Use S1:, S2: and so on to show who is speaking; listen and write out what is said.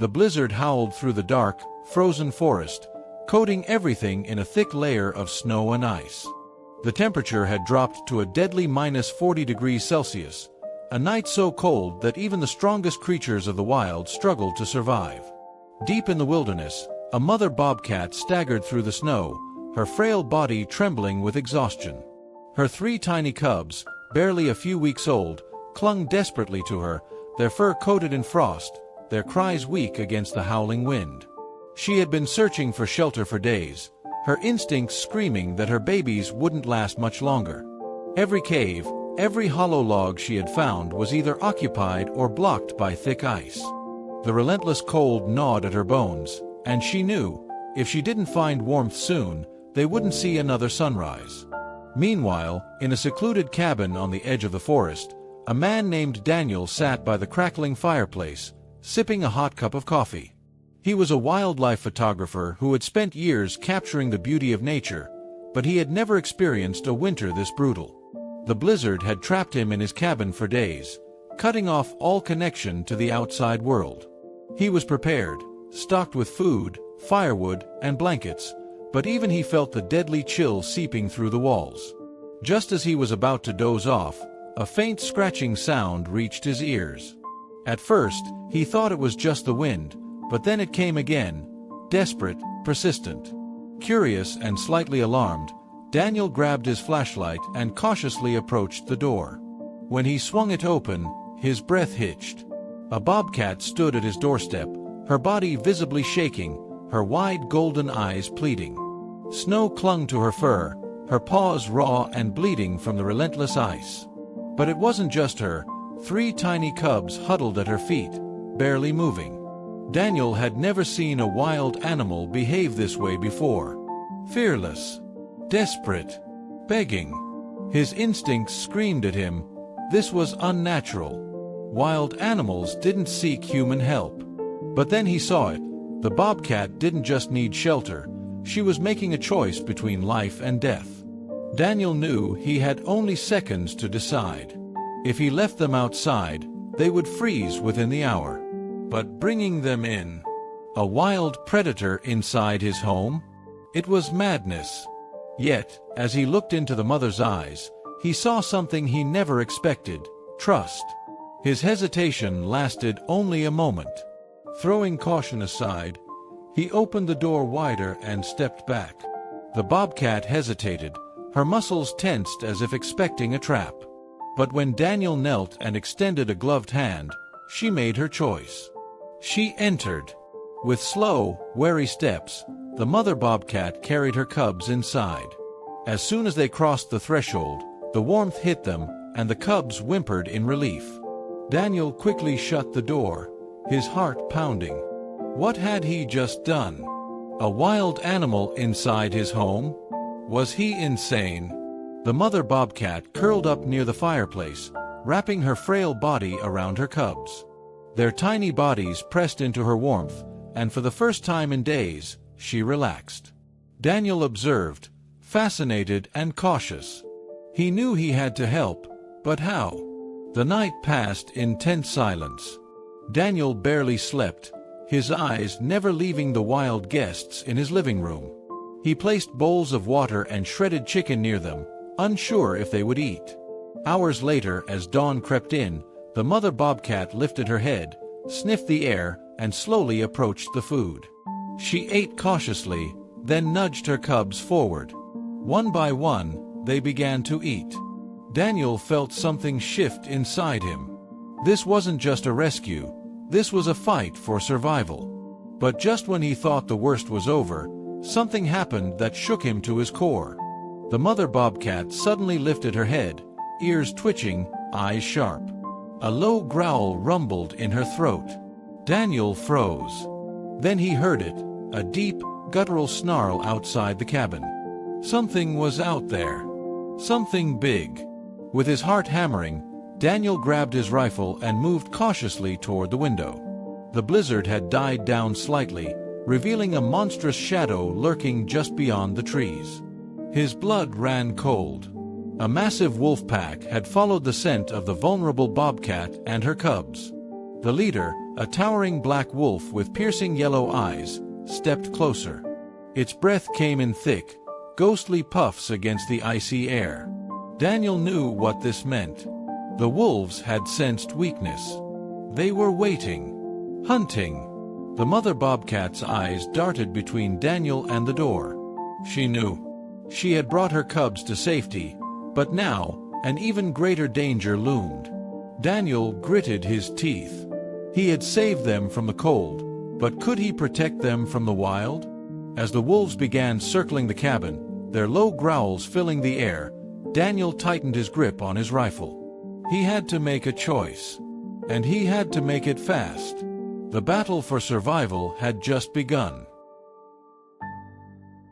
S1: The blizzard howled through the dark, frozen forest, coating everything in a thick layer of snow and ice. The temperature had dropped to a deadly -40 degrees Celsius, a night so cold that even the strongest creatures of the wild struggled to survive. Deep in the wilderness, a mother bobcat staggered through the snow, her frail body trembling with exhaustion. Her 3 tiny cubs, barely a few weeks old, clung desperately to her, their fur coated in frost, their cries weak against the howling wind. She had been searching for shelter for days, her instincts screaming that her babies wouldn't last much longer. Every cave, every hollow log she had found was either occupied or blocked by thick ice. The relentless cold gnawed at her bones, and she knew, if she didn't find warmth soon, they wouldn't see another sunrise. Meanwhile, in a secluded cabin on the edge of the forest, a man named Daniel sat by the crackling fireplace, sipping a hot cup of coffee. He was a wildlife photographer who had spent years capturing the beauty of nature, but he had never experienced a winter this brutal. The blizzard had trapped him in his cabin for days, cutting off all connection to the outside world. He was prepared, stocked with food, firewood, and blankets, but even he felt the deadly chill seeping through the walls. Just as he was about to doze off, a faint scratching sound reached his ears. At first, he thought it was just the wind, but then it came again, desperate, persistent. Curious and slightly alarmed, Daniel grabbed his flashlight and cautiously approached the door. When he swung it open, his breath hitched. A bobcat stood at his doorstep, her body visibly shaking, her wide golden eyes pleading. Snow clung to her fur, her paws raw and bleeding from the relentless ice. But it wasn't just her. 3 tiny cubs huddled at her feet, barely moving. Daniel had never seen a wild animal behave this way before. Fearless, desperate, begging. His instincts screamed at him, this was unnatural. Wild animals didn't seek human help. But then he saw it. The bobcat didn't just need shelter, she was making a choice between life and death. Daniel knew he had only seconds to decide. If he left them outside, they would freeze within the hour. But bringing them in, a wild predator inside his home? It was madness. Yet, as he looked into the mother's eyes, he saw something he never expected: trust. His hesitation lasted only a moment. Throwing caution aside, he opened the door wider and stepped back. The bobcat hesitated, her muscles tensed as if expecting a trap. But when Daniel knelt and extended a gloved hand, she made her choice. She entered. With slow, wary steps, the mother bobcat carried her cubs inside. As soon as they crossed the threshold, the warmth hit them, and the cubs whimpered in relief. Daniel quickly shut the door, his heart pounding. What had he just done? A wild animal inside his home? Was he insane? The mother bobcat curled up near the fireplace, wrapping her frail body around her cubs. Their tiny bodies pressed into her warmth, and for the first time in days, she relaxed. Daniel observed, fascinated and cautious. He knew he had to help, but how? The night passed in tense silence. Daniel barely slept, his eyes never leaving the wild guests in his living room. He placed bowls of water and shredded chicken near them, unsure if they would eat. Hours later, as dawn crept in, the mother bobcat lifted her head, sniffed the air, and slowly approached the food. She ate cautiously, then nudged her cubs forward. One by one, they began to eat. Daniel felt something shift inside him. This wasn't just a rescue, this was a fight for survival. But just when he thought the worst was over, something happened that shook him to his core. The mother bobcat suddenly lifted her head, ears twitching, eyes sharp. A low growl rumbled in her throat. Daniel froze. Then he heard it, a deep, guttural snarl outside the cabin. Something was out there. Something big. With his heart hammering, Daniel grabbed his rifle and moved cautiously toward the window. The blizzard had died down slightly, revealing a monstrous shadow lurking just beyond the trees. His blood ran cold. A massive wolf pack had followed the scent of the vulnerable bobcat and her cubs. The leader, a towering black wolf with piercing yellow eyes, stepped closer. Its breath came in thick, ghostly puffs against the icy air. Daniel knew what this meant. The wolves had sensed weakness. They were waiting, hunting. The mother bobcat's eyes darted between Daniel and the door. She knew. She had brought her cubs to safety, but now an even greater danger loomed. Daniel gritted his teeth. He had saved them from the cold, but could he protect them from the wild? As the wolves began circling the cabin, their low growls filling the air, Daniel tightened his grip on his rifle. He had to make a choice, and he had to make it fast. The battle for survival had just begun.